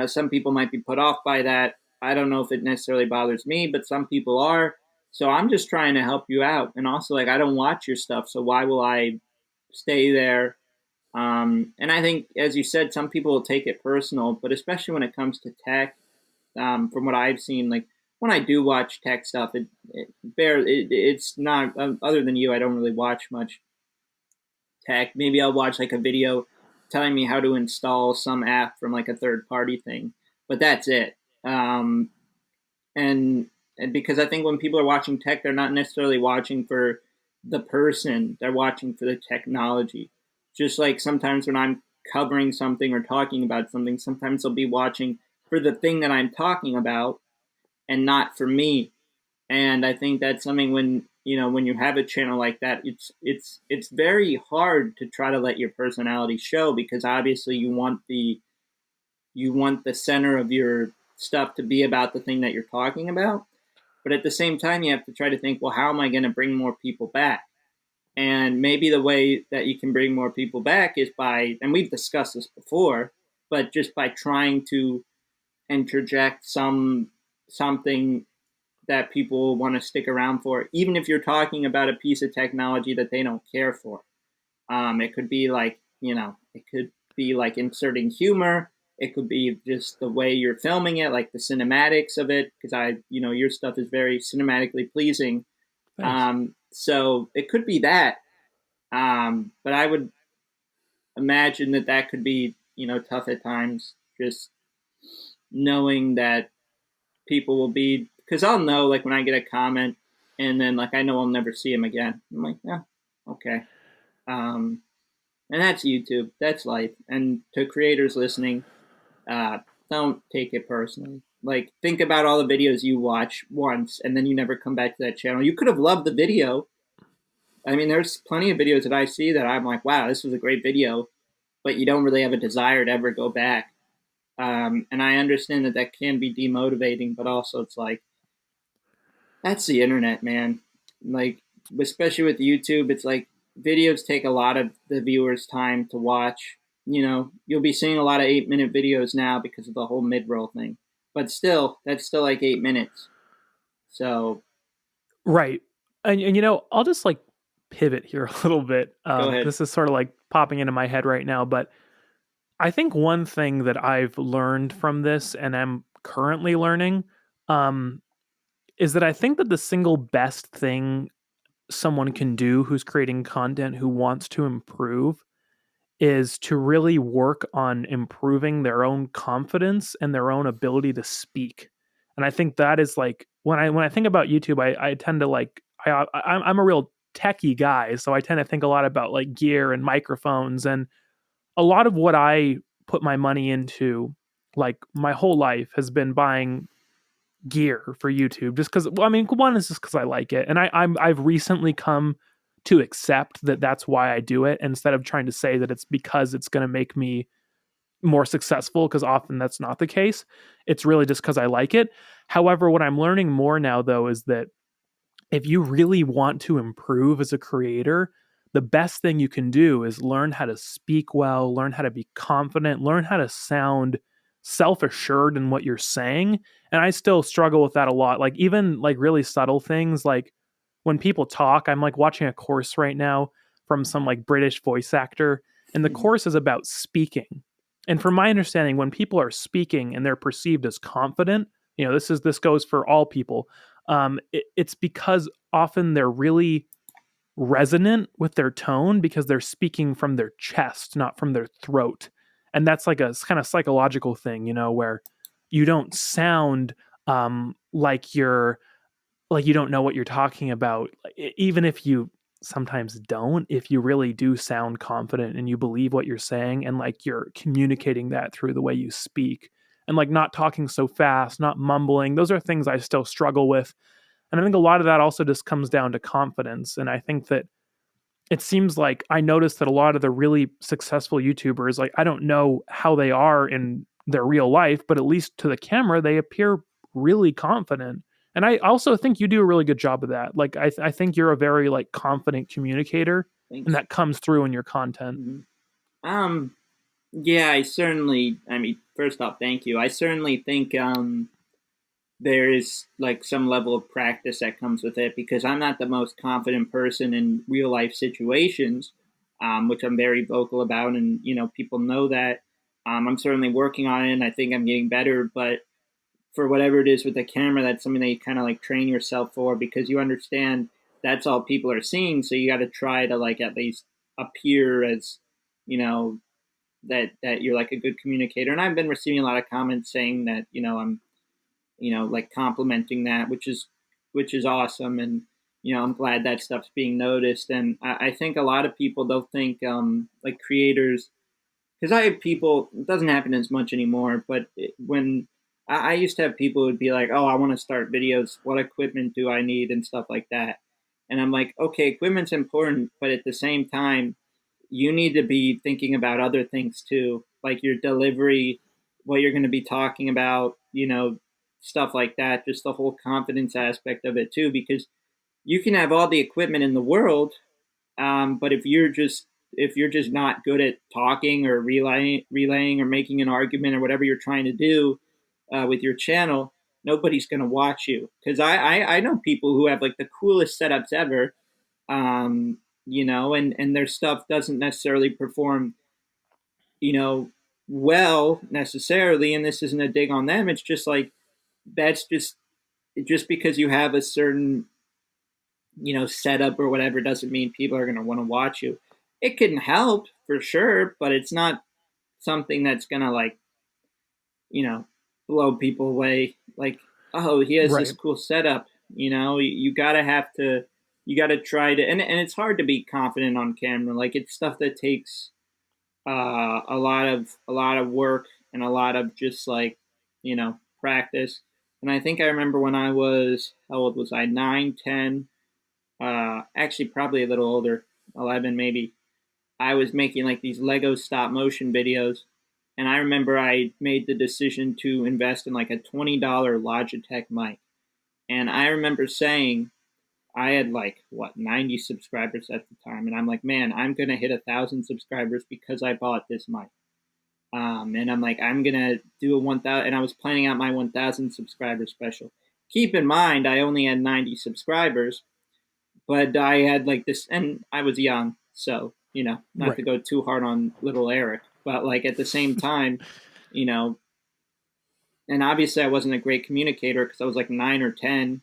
some people might be put off by that. I don't know if it necessarily bothers me, but some people are. So I'm just trying to help you out. And also, like, I don't watch your stuff. So why will I stay there? And I think, as you said, some people will take it personal, but especially when it comes to tech, from what I've seen, like when I do watch tech stuff, it's not other than you. I don't really watch much tech. Maybe I'll watch like a video telling me how to install some app from like a third party thing, but that's it. And and because I think when people are watching tech, they're not necessarily watching for the person; they're watching for the technology. Just like sometimes when I'm covering something or talking about something, sometimes I'll be watching for the thing that I'm talking about and not for me. And I think that's something when when you have a channel like that, it's very hard to try to let your personality show because obviously you want the center of your stuff to be about the thing that you're talking about. But at the same time, you have to try to think, well, how am I going to bring more people back? And maybe the way that you can bring more people back is by, and we've discussed this before, but just by trying to interject something that people want to stick around for, even if you're talking about a piece of technology that they don't care for. It could be like, it could be like inserting humor. It could be just the way you're filming it, like the cinematics of it, because your stuff is very cinematically pleasing.
Thanks.
So it could be that. But I would imagine that could be, tough at times, just knowing that people will be, because I'll know like when I get a comment and then like I know I'll never see him again. I'm like, yeah, okay. Um, and that's YouTube. That's life. And to creators listening, uh, don't take it personally. Like think about all the videos you watch once and then you never come back to that channel. You could have loved the video. I mean, there's plenty of videos that I see that I'm like, wow, this was a great video, but you don't really have a desire to ever go back. And I understand that can be demotivating, but also it's like that's the internet, man. Like, especially with YouTube, it's like videos take a lot of the viewer's time to watch. You'll be seeing a lot of 8-minute videos now because of the whole mid roll thing. But still, that's still like 8 minutes. So
Right. And I'll just like pivot here a little bit.
go ahead.
This is sort of like popping into my head right now, but I think one thing that I've learned from this and am currently learning um, is that I think that the single best thing someone can do who's creating content who wants to improve is to really work on improving their own confidence and their own ability to speak. And I think that is like when I think about YouTube, I tend to like I'm a real techie guy, so I tend to think a lot about like gear and microphones, and a lot of what I put my money into, like my whole life, has been buying gear for YouTube. Just because, well, I mean, one is just because I like it, and I've recently come to accept that that's why I do it, instead of trying to say that it's because it's going to make me more successful, because often that's not the case. It's really just because I like it. However, what I'm learning more now, though, is that if you really want to improve as a creator, the best thing you can do is learn how to speak well, learn how to be confident, learn how to sound self-assured in what you're saying. And I still struggle with that a lot. Like even like really subtle things, like when people talk, I'm like watching a course right now from some like British voice actor, and the course is about speaking. And from my understanding, when people are speaking and they're perceived as confident, This goes for all people. It's because often they're really resonant with their tone because they're speaking from their chest, not from their throat. And that's like a kind of psychological thing, where you don't sound like you don't know what you're talking about. Even if you sometimes don't, if you really do sound confident and you believe what you're saying and like you're communicating that through the way you speak and like not talking so fast, not mumbling, those are things I still struggle with. And I think a lot of that also just comes down to confidence. And I think that it seems like I noticed that a lot of the really successful YouTubers, like I don't know how they are in their real life, but at least to the camera, they appear really confident. And I also think you do a really good job of that. Like I think you're a very like confident communicator, and
Thanks.
that comes through in your content.
Mhm. Um, yeah, I certainly. I mean, first off, thank you. I certainly think there is like some level of practice that comes with it because I'm not the most confident person in real life situations, which I'm very vocal about, and people know that. I'm certainly working on it, and I think I'm getting better. But for whatever it is with the camera, that's something that you kind of like train yourself for because you understand that's all people are seeing. So you got to try to like at least appear as you know that you're like a good communicator. And I've been receiving a lot of comments saying that I'm like complimenting that, which is awesome. And I'm glad that stuff's being noticed. And I think a lot of people they'll think like creators, because I have people. It doesn't happen as much anymore, but when I used to have people who'd be like, "Oh, I want to start videos. What equipment do I need and stuff like that?" And I'm like, "Okay, equipment's important, but at the same time, you need to be thinking about other things too, like your delivery, what you're going to be talking about, stuff like that. Just the whole confidence aspect of it too, because you can have all the equipment in the world, but if you're just not good at talking or relaying or making an argument or whatever you're trying to do with your channel, nobody's going to watch you. Because I know people who have like the coolest setups ever, and their stuff doesn't necessarily perform, you know, well necessarily. And this isn't a dig on them. It's just like that's just because you have a certain setup or whatever doesn't mean people are going to want to watch you. It can help for sure, but it's not something that's going to like blow people away. Like, oh, he has this
Right.
cool setup. You gotta have to, you gotta try to, and it's hard to be confident on camera. Like it's stuff that takes a lot of work and a lot of just like practice. And I think I remember when I was, how old was I? 9, 10. Actually, probably a little older, 11 maybe. I was making like these Lego stop motion videos, and I remember I made the decision to invest in like a $20 Logitech mic. And I remember saying I had like what 90 subscribers at the time, and I'm like, man, I'm gonna hit 1,000 subscribers because I bought this mic. And I'm like, I'm gonna do a 1,000, and I was planning out my 1,000 subscriber special. Keep in mind, I only had 90 subscribers, but I had like this, and I was young, so not to
Right.
go too hard on little Eric, but like at the same time, you know, and obviously I wasn't a great communicator because I was like 9 or 10,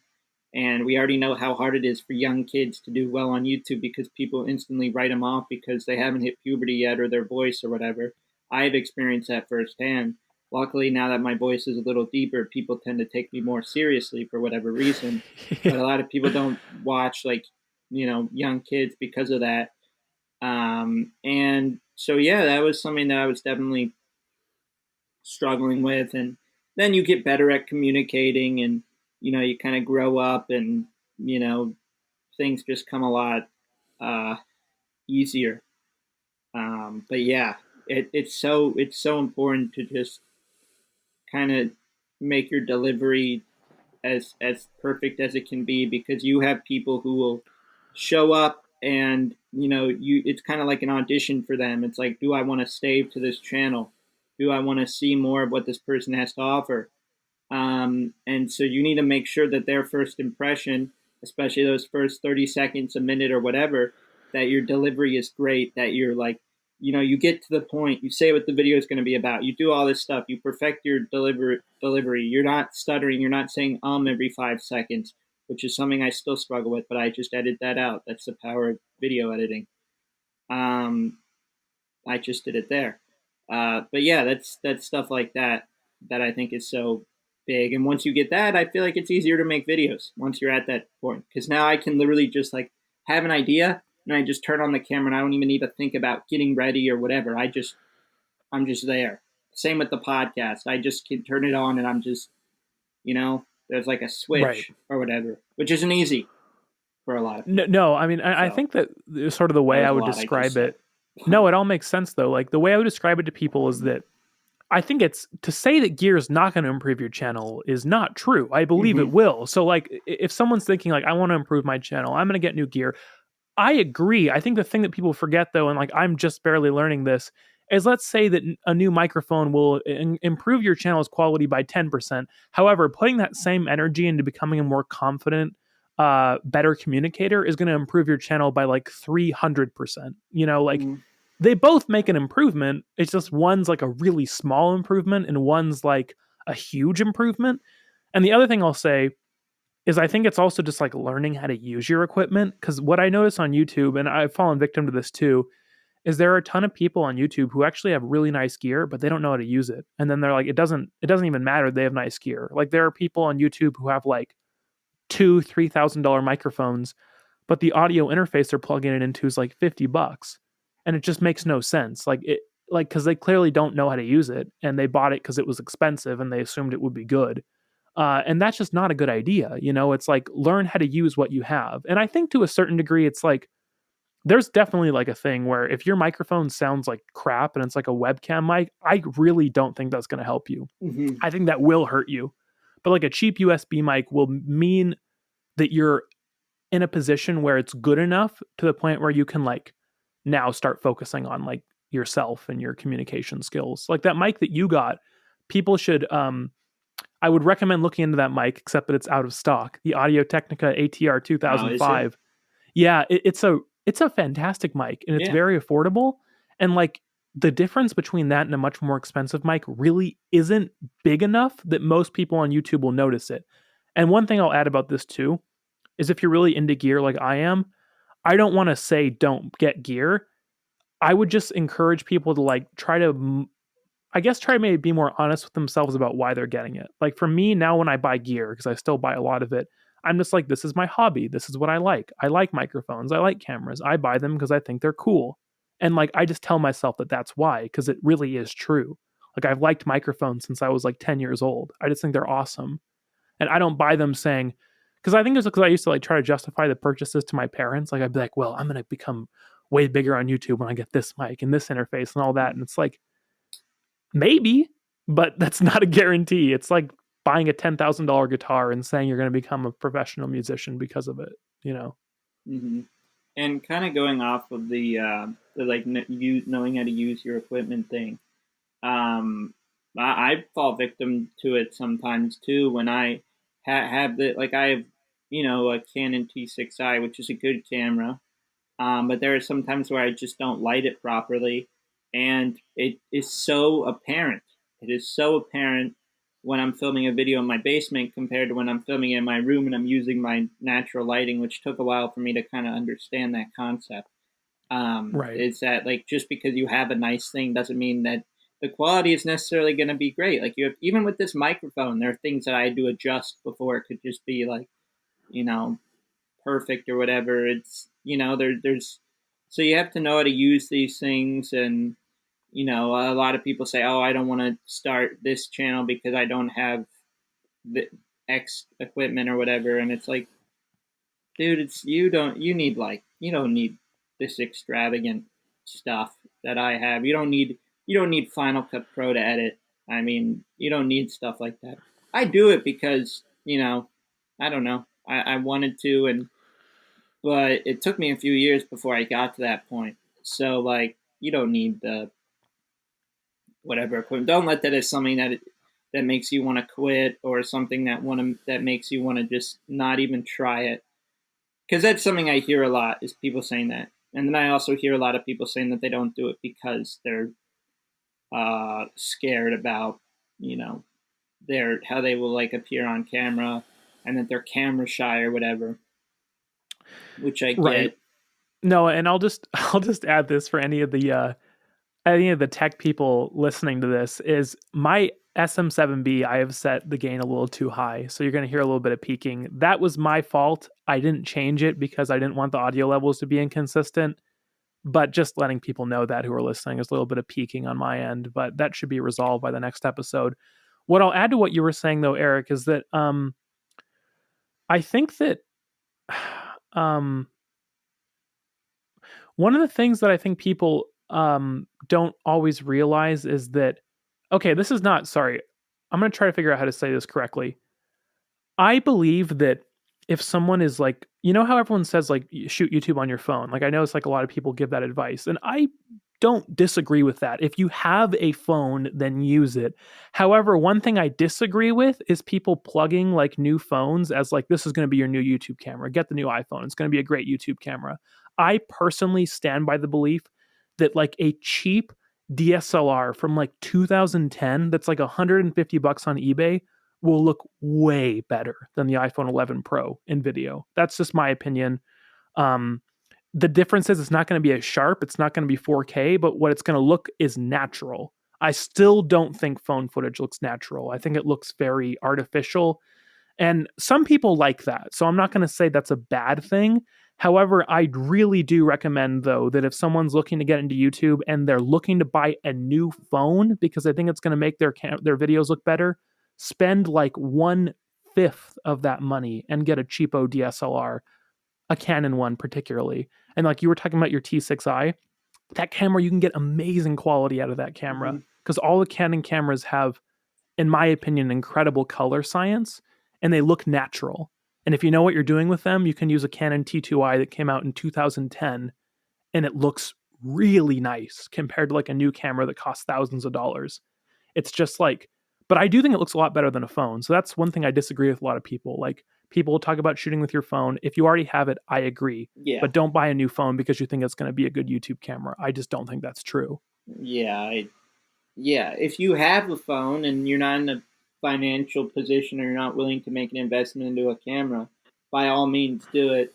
and we already know how hard it is for young kids to do well on YouTube because people instantly write them off because they haven't hit puberty yet or their voice or whatever. I've experienced that firsthand. Luckily, now that my voice is a little deeper, people tend to take me more seriously for whatever reason. But a lot of people don't watch like young kids because of that. And so yeah, that was something that I was definitely struggling with. And then you get better at communicating, and you kind of grow up, and you know things just come a lot uh, easier. But yeah, it's so important to just kind of make your delivery as perfect as it can be, because you have people who will show up, and it's kind of like an audition for them. It's like, do I want to stay to this channel? Do I want to see more of what this person has to offer? And so you need to make sure that their first impression, especially those first 30 seconds, a minute, or whatever, that your delivery is great, that you're like you get to the point, you say what the video is going to be about, you do all this stuff, you perfect your delivery, you're not stuttering, you're not saying every 5 seconds, which is something I still struggle with, but I just edit that out. That's the power of video editing. I just did it there. But yeah, that's stuff like that I think is so big. And once you get that, I feel like it's easier to make videos once you're at that point, because now I can literally just like have an idea and I just turn on the camera and I don't even need to think about getting ready or whatever. I'm just there. Same with the podcast. I just can turn it on and I'm just, there's like a
Right.
switch or whatever, which isn't easy for a lot of
No,
people.
no, I mean, I
So
think that sort of the
that
way
was
I
a
would
lot I just
describe
said.
it. No, it all makes sense though. Like the way I would describe it to people is that I think it's to say that gear is not going to improve your channel is not true. I believe it
Mm-hmm.
will. So like if someone's thinking like I want to improve my channel, I'm going to get new gear. I agree. I think the thing that people forget though, and like I'm just barely learning this, is let's say that a new microphone will improve your channel's quality by 10%. However, putting that same energy into becoming a more confident, better communicator is going to improve your channel by like 300%. Like
Mm-hmm.
they both make an improvement. It's just one's like a really small improvement and one's like a huge improvement. And the other thing I'll say is I think it's also just like learning how to use your equipment. Because what I notice on YouTube, and I've fallen victim to this too, is there are a ton of people on YouTube who actually have really nice gear, but they don't know how to use it. And then they're like, it doesn't even matter. They have nice gear. Like there are people on YouTube who have like $2,000-$3,000 microphones, but the audio interface they're plugging it into is like $50, and it just makes no sense. Because they clearly don't know how to use it, and they bought it because it was expensive, and they assumed it would be good. And that's just not a good idea. It's like learn how to use what you have. And I think to a certain degree, it's like there's definitely like a thing where if your microphone sounds like crap and it's like a webcam mic, I really don't think that's going to help you.
Mm-hmm.
I think that will hurt you. But like a cheap USB mic will mean that you're in a position where it's good enough to the point where you can like now start focusing on like yourself and your communication skills. Like that mic that you got, people should I would recommend looking into that mic, except that it's out of stock. The Audio Technica ATR
Oh, is it?
2005. Yeah, it's a fantastic mic and it's
Yeah.
very affordable. And like the difference between that and a much more expensive mic really isn't big enough that most people on YouTube will notice it. And one thing I'll add about this too is if you're really into gear like I am, I don't want to say don't get gear. I would just encourage people to like try to I guess try to maybe be more honest with themselves about why they're getting it. Like for me now when I buy gear, because I still buy a lot of it, I'm just like, this is my hobby. This is what I like. I like microphones. I like cameras. I buy them because I think they're cool. And like, I just tell myself that that's why, because it really is true. Like I've liked microphones since I was like 10 years old. I just think they're awesome. And I don't buy them saying, because I think it's because I used to like try to justify the purchases to my parents. Like I'd be like, well, I'm going to become way bigger on YouTube when I get this mic and this interface and all that. And it's like, maybe, but that's not a guarantee. It's like buying a $10,000 guitar and saying you're going to become a professional musician because of it.
Mm-hmm. And kind of going off of the like you knowing how to use your equipment thing. I fall victim to it sometimes too when I have the like I have a Canon T6i, which is a good camera. But there are some times where I just don't light it properly, and it is so apparent. It is so apparent when I'm filming a video in my basement compared to when I'm filming in my room and I'm using my natural lighting, which took a while for me to kind of understand that concept.
Right.
Is that like just because you have a nice thing doesn't mean that the quality is necessarily going to be great. Like you have, even with this microphone, there are things that I had to adjust before it could just be like, you know, perfect or whatever. It's there's so you have to know how to use these things, and a lot of people say, "Oh, I don't want to start this channel because I don't have the X equipment or whatever," and it's like, dude, it's you don't need this extravagant stuff that I have. You don't need Final Cut Pro to edit. I mean, you don't need stuff like that. I do it because I don't know. I wanted to, and but it took me a few years before I got to that point. So like, you don't need the whatever equipment. Don't let that as something that makes you want to quit, or something that makes you want to just not even try it. Because that's something I hear a lot is people saying that And then I also hear a lot of people saying that they don't do it because they're scared about, you know, their how they will like appear on camera, and that they're camera shy or whatever, which I
Right.
get.
No, and I'll just add this for any of the tech people listening to this is my SM7B. I have set the gain a little too high, so you're going to hear a little bit of peaking. That was my fault. I didn't change it because I didn't want the audio levels to be inconsistent. But just letting people know that who are listening is a little bit of peaking on my end, but that should be resolved by the next episode. What I'll add to what you were saying though, Eric, is that I think that um, one of the things that I think people don't always realize is that, okay, this is not, sorry, I'm going to try to figure out how to say this correctly. I believe that if someone is like, you know how everyone says like shoot YouTube on your phone? Like I know it's like a lot of people give that advice and I don't disagree with that. If you have a phone, then use it. However, one thing I disagree with is people plugging like new phones as like this is going to be your new YouTube camera. Get the new iPhone. It's going to be a great YouTube camera. I personally stand by the belief that like a cheap DSLR from like 2010 that's like $150 on eBay will look way better than the iPhone 11 Pro in video. That's just my opinion. Um, the difference is it's not going to be as sharp, it's not going to be 4K, but what it's going to look is natural. I still don't think phone footage looks natural. I think it looks very artificial. And some people like that. So I'm not going to say that's a bad thing. However, I really do recommend, though, that if someone's looking to get into YouTube and they're looking to buy a new phone because I think it's going to make their videos look better, spend like 1/5 of that money and get a cheapo DSLR, a Canon one particularly. And like you were talking about your T6i, that camera, you can get amazing quality out of that camera
Mm-hmm.
because all the Canon cameras have, in my opinion, incredible color science and they look natural. And if you know what you're doing with them, you can use a Canon T2i that came out in 2010 and it looks really nice compared to like a new camera that costs thousands of dollars. It's just like, but I do think it looks a lot better than a phone. So that's one thing I disagree with a lot of people. Like people talk about shooting with your phone. If you already have it, I agree.
Yeah,
But don't buy a new phone because you think it's going to be a good YouTube camera. I just don't think that's true.
yeah, yeah. If you have a phone and you're not in a financial position, or you're not willing to make an investment into a camera, by all means do it.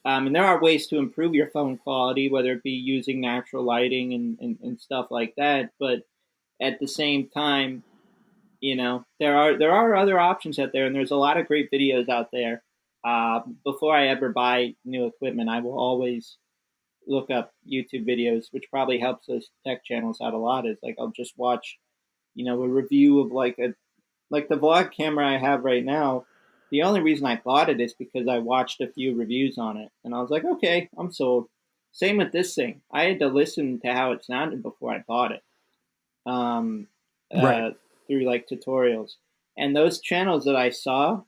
And there are ways to improve your phone quality, whether it be using natural lighting and stuff like that. But at the same time, there are other options out there, and there's a lot of great videos out there. Before I ever buy new equipment, I will always look up YouTube videos, which probably helps those tech channels out a lot. Is like I'll just watch, a review of like the vlog camera I have right now. The only reason I bought it is because I watched a few reviews on it, and I was like, okay, I'm sold. Same with this thing. I had to listen to how it sounded before I bought it, um,
Right.
uh, through like tutorials. And those channels that I saw,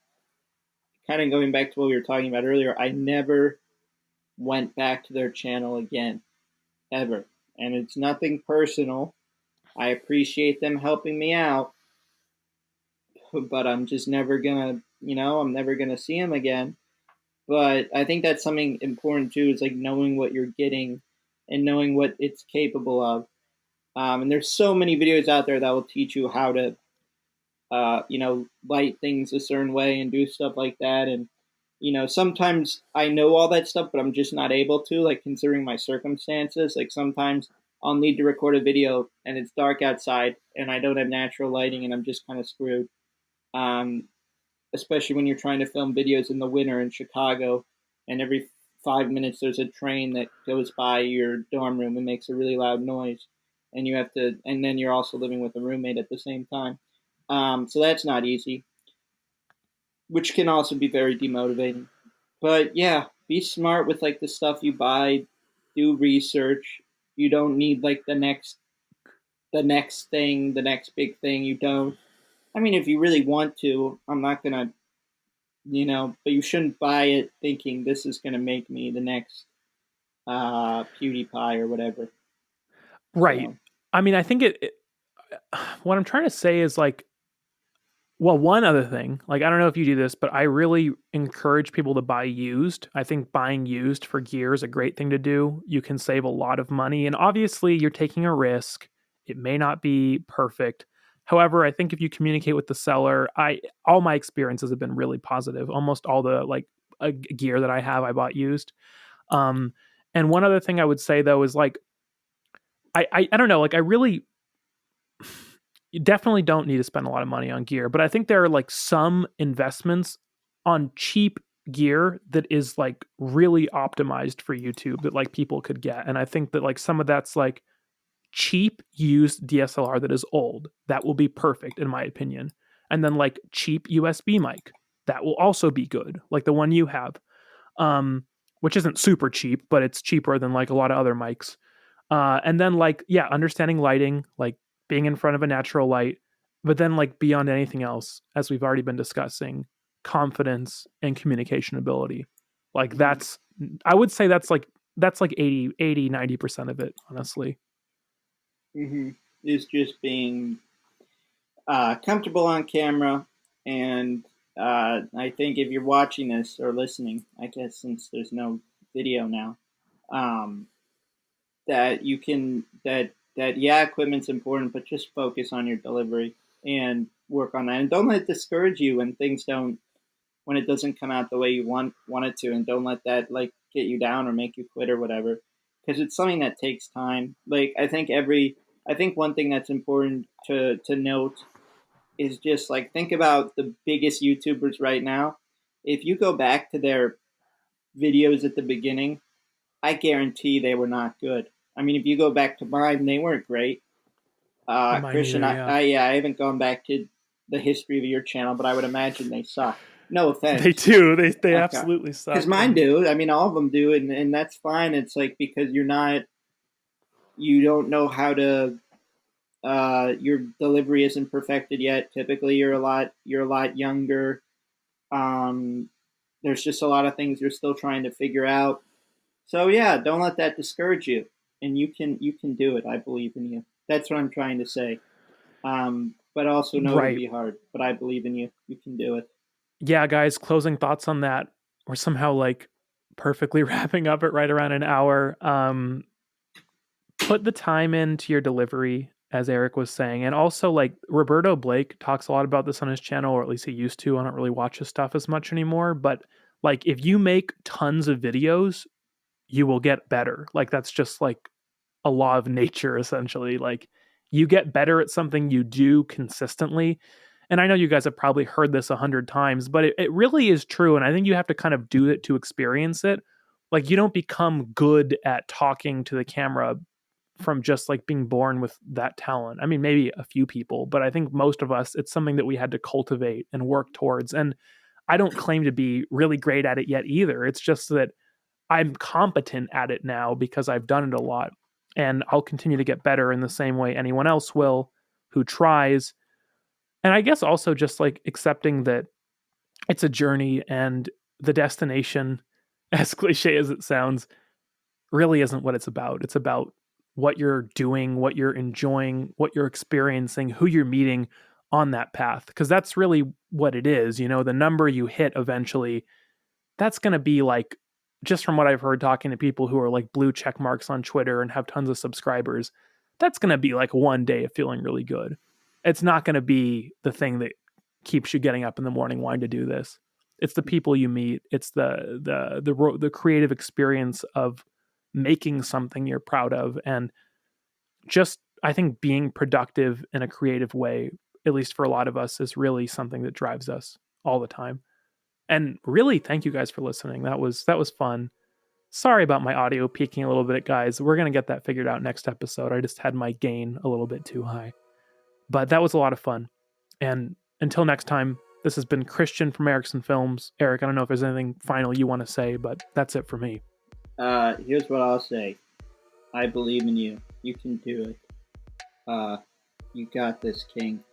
kind of going back to what we were talking about earlier, I never went back to their channel again, ever. And it's nothing personal. I appreciate them helping me out, but I'm just never gonna, I'm never gonna see them again. But I think that's something important too, is like knowing what you're getting and knowing what it's capable of. And there's so many videos out there that will teach you how to, light things a certain way and do stuff like that. And, sometimes I know all that stuff, but I'm just not able to, like, considering my circumstances. Like, sometimes I'll need to record a video and it's dark outside and I don't have natural lighting and I'm just kind of screwed. Um, Especially when you're trying to film videos in the winter in Chicago, and every 5 minutes there's a train that goes by your dorm room and makes a really loud noise, and you have to, and then you're also living with a roommate at the same time. So that's not easy, which can also be very demotivating. But yeah, be smart with like the stuff you buy. Do research. You don't need like the next thing, the next big thing. You don't. I mean, if you really want to, I'm not gonna, but you shouldn't buy it thinking this is gonna make me the next PewDiePie or whatever.
Right.
So
I mean, I think what I'm trying to say is like Well, one other thing, like I don't know if you do this, but I really encourage people to buy used. I think buying used for gear is a great thing to do. You can save a lot of money, and obviously you're taking a risk. It may not be perfect. However, I think if you communicate with the seller, I all my experiences have been really positive. Almost all the gear that I have, I bought used. Um, and one other thing I would say though is like I don't know, like I really you definitely don't need to spend a lot of money on gear, but I think there are like some investments on cheap gear that is like really optimized for YouTube that like people could get. And I think that like some of that's like cheap used DSLR that is old. That will be perfect in my opinion. And then like cheap USB mic. That will also be good. Like the one you have. Um which isn't super cheap, but it's cheaper than like a lot of other mics. And then like, yeah, understanding lighting, like being in front of a natural light, but then like beyond anything else, as we've already been discussing, confidence and communication ability. Like
Mm-hmm.
that's I would say that's like 90% of it, honestly.
Mm-hmm. Is just being comfortable on camera. And I think if you're watching this or listening, I guess since there's no video now, um, that you can that yeah, equipment's important, but just focus on your delivery and work on that, and don't let it discourage you when things don't when it doesn't come out the way you want it to, and don't let that like get you down or make you quit or whatever, because it's something that takes time. Like I think one thing that's important to note is just like think about the biggest YouTubers right now. If you go back to their videos at the beginning, I guarantee they were not good. I mean, if you go back to mine, they weren't great.
Mine
Christian,
either, yeah.
I haven't gone back to the history of your channel, but I would imagine they suck. No
They
offense.
do. They
Okay.
absolutely
Because
suck.
mine
And
do. I mean, all of them do, and that's fine. It's like because you don't know how to, your delivery isn't perfected yet. Typically, you're a lot younger. Um, there's just a lot of things you're still trying to figure out. So yeah, don't let that discourage you, and you can do it. I believe in you. That's what I'm trying to say. But also know it'll
right.
be hard. But I believe in you. You can do it.
Yeah, guys, closing thoughts on that. We're somehow like perfectly wrapping up at right around an hour. Put the time into your delivery, as Eric was saying. And also, like, Roberto Blake talks a lot about this on his channel, or at least he used to. I don't really watch his stuff as much anymore. But, like, if you make tons of videos, you will get better. Like, that's just like a law of nature, essentially. Like, you get better at something you do consistently. And I know you guys have probably heard this 100 times, but it really is true. And I think you have to kind of do it to experience it. Like, you don't become good at talking to the camera from just like being born with that talent. I mean, maybe a few people, but I think most of us, it's something that we had to cultivate and work towards. And I don't claim to be really great at it yet either. It's just that I'm competent at it now because I've done it a lot. And I'll continue to get better in the same way anyone else will who tries. And I guess also just like accepting that it's a journey and the destination, as cliche as it sounds, really isn't what it's about. It's about what you're doing, what you're enjoying, what you're experiencing, who you're meeting on that path. Because that's really what it is. You know, the number you hit eventually, that's going to be like, just from what I've heard talking to people who are like blue check marks on Twitter and have tons of subscribers, that's going to be like one day of feeling really good. It's not going to be the thing that keeps you getting up in the morning wanting to do this. It's the people you meet. It's the creative experience of making something you're proud of, and just I think being productive in a creative way, at least for a lot of us, is really something that drives us all the time. And really, thank you guys for listening. That was fun. Sorry about my audio peaking a little bit, guys. We're gonna get that figured out next episode. I just had my gain a little bit too high, but that was a lot of fun. And until next time, this has been Christian from Erickson Films. Eric, I don't know if there's anything final you want to say, but that's it for me.
Here's what I'll say. I believe in you. You can do it. You got this, King.